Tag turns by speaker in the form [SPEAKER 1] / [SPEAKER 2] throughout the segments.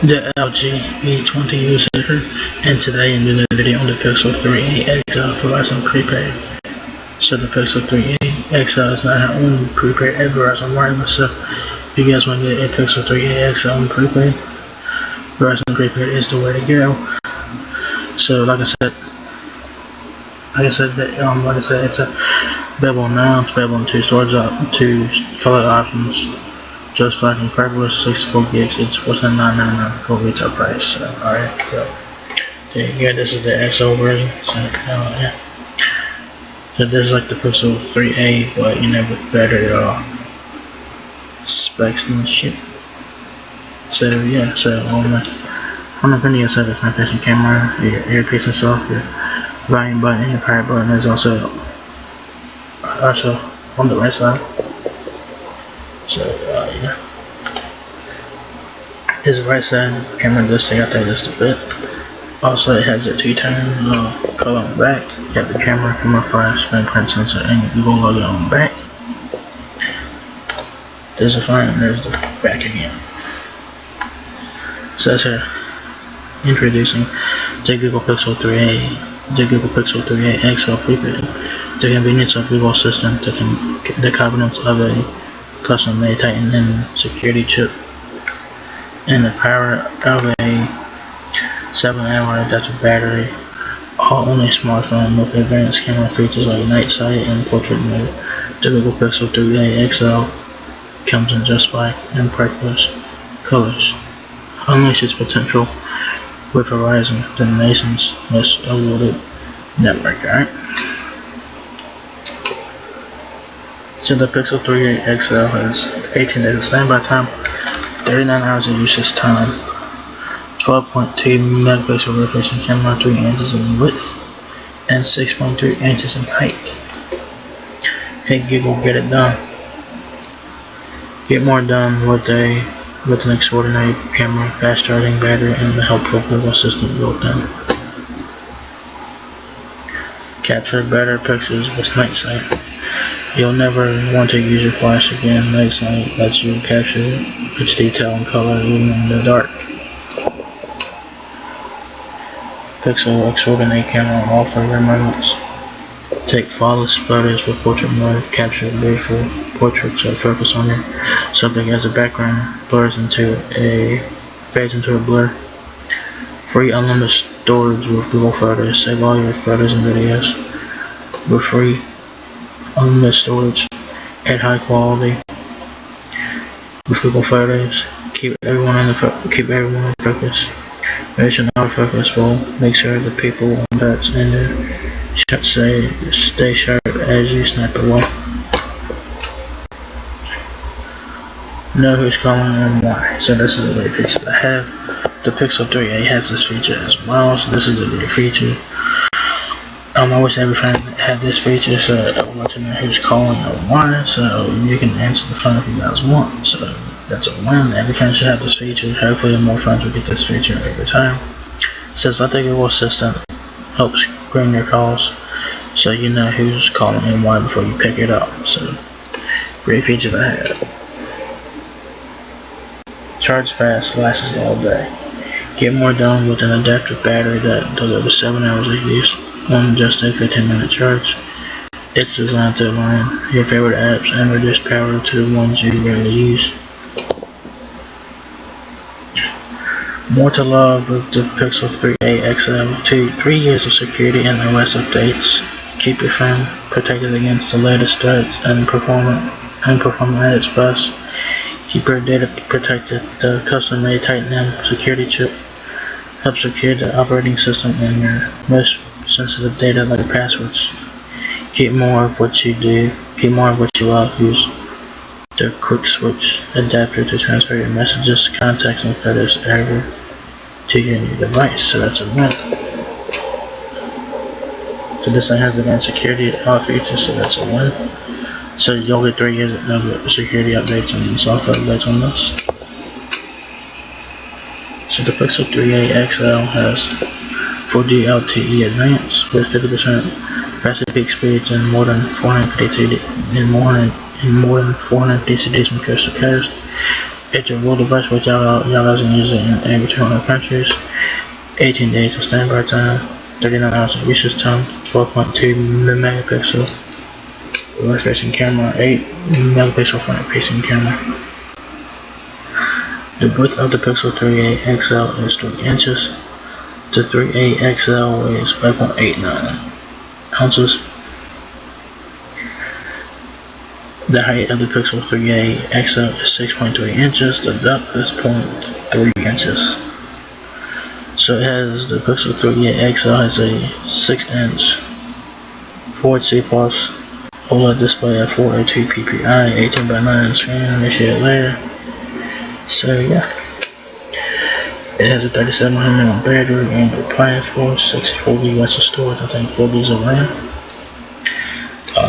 [SPEAKER 1] The LG E20 user, and today I'm doing a video on the Pixel 3a XL for Verizon Prepaid. So the Pixel 3a XL is not our own prepaid at Verizon Wireless, so if you guys want to get a Pixel 3a XL on prepaid, Verizon Prepaid is the way to go. So like I said, it's available now. It's available in two color options. Just black and purple, 64 gigs. It's $49.99 for retail price. So, alright, so there you go. This is the XL version. So, yeah. So this is like the Pixel 3a, but with better specs and shit. So yeah. So on the video side, the front-facing camera, your earpiece itself, your volume button, and your power button is also on the right side. So yeah, this right side camera does stay out there just a bit. Also, it has a two-tone color on the back. You got the camera flash, fingerprint sensor, and your Google logo on the back. There's the front, and there's the back again. So that's here. Introducing the Google Pixel 3a, the Google Pixel 3a XL Prepaid, the convenience of Google Assistant, the confidence of a custom-made Titan and security chip, and the power of a 7-hour adaptive battery, all on a smartphone with advanced camera features like night sight and portrait mode. The Google Pixel 3a XL comes in just black and priceless colors. Unleash its potential with Verizon, the nation's most awarded network. Alright. So the Pixel 3a XL has 18 days of standby time, 39 hours of usage time, 12.2 megapixel rear-facing camera, 3 inches in width, and 6.3 inches in height. Hey Google, get it done. Get more done with an extraordinary camera, fast charging battery, and the helpful Google Assistant built in. Capture better pictures with night sight. You'll never want to use your flash again. Night sight lets you capture rich detail and color even in the dark. Pixel extraordinary camera on all favorite moments. Take flawless photos with portrait mode. Capture beautiful portraits that focus on your subject as a background. Fades into a blur. Free unlimited storage with Google Photos. Save all your photos and videos with free unlimited storage at high quality with Google Photos. Keep everyone in focus. Mission autofocus will make sure the people and pets in your shot stay sharp as you snap away. Know who's calling and why. So this is a great feature to have. The Pixel 3a has this feature as well, so this is a great feature. I wish every friend had this feature, so I want to know who's calling or why, so you can answer the phone if you guys want. So that's a win. Every friend should have this feature. Hopefully more friends will get this feature every time. Since I think Google Assistant helps screen your calls, so you know who's calling and why before you pick it up. So great feature to have. Charge fast, lasts all day. Get more done with an adaptive battery that delivers 7 hours of use on just a 15-minute charge. It's designed to learn your favorite apps and reduce power to the ones you rarely use. More to love with the Pixel 3a XL. 3 years of security and OS updates. Keep your phone protected against the latest threats and perform at its best. Keep your data protected. The custom-made Titan M security chip helps secure the operating system and your most sensitive data like passwords. Keep more of what you do. Keep more of what you love. Use the quick switch adapter to transfer your messages, contacts, and photos over to your new device. So that's a win. So this thing has advanced security features, so that's a win. So you'll get 3 years of security updates and software updates on this. So the Pixel 3a XL has 4G LTE Advanced with 50% faster peak speeds and more than 450 CDs from coast to coast. It's a real device which y'all guys can use it in every 200 countries. 18 days of standby time, 39 hours of usage time, 12.2 megapixel reverse facing camera, 8 megapixel front facing camera. The width of the Pixel 3a XL is 3 inches. The 3a XL weighs 5.89 ounces. The height of the Pixel 3a XL is 6.3 inches. The depth is 0.3 inches. So the Pixel 3a XL has a 6-inch Full HD Plus OLED display at 402 ppi, 18:9 screen, initiated later. So yeah, it has a 3700 mAh battery, Android platform, 64 GB of storage, I think 4 GB of RAM.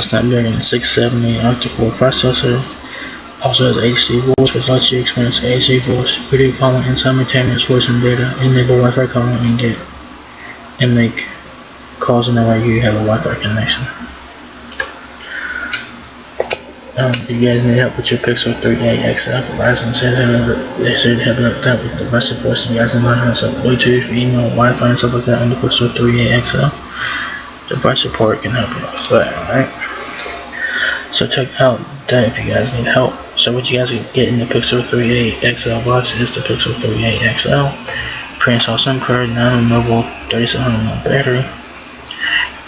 [SPEAKER 1] Snapdragon 670 octa-core processor. Also has HD voice, which lets you experience HD voice, video calling, and simultaneous voice and data. Enable Wi-Fi calling and make calls whenever you have a Wi-Fi connection. If you guys need help with your Pixel 3a XL, Verizon they said help out that with the best support. So you guys know how to set Bluetooth, email, Wi-Fi, and stuff like that on the Pixel 3a XL. Device support can help you with that, alright? So check out that if you guys need help. So what you guys get in the Pixel 3a XL box is the Pixel 3a XL, pre-install SIM card, 9-removable 3700 mAh battery,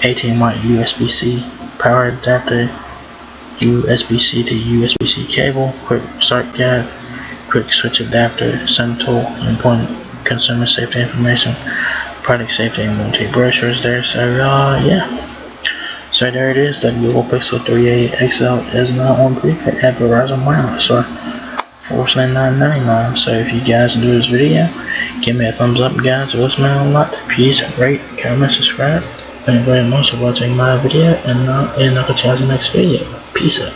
[SPEAKER 1] 18-watt USB-C power adapter, USB-C to USB-C cable, quick start guide, quick switch adapter, SIM tool, important consumer safety information, product safety and warranty brochures there. So yeah. So there it is. The Google Pixel 3a XL is now on prepaid at Verizon Wireless for $499.99. So if you guys enjoyed this video, give me a thumbs up, guys. What's my lot? Please rate, comment, subscribe. Thank you very much for watching my video, and I'll catch you in the next video. Peace out.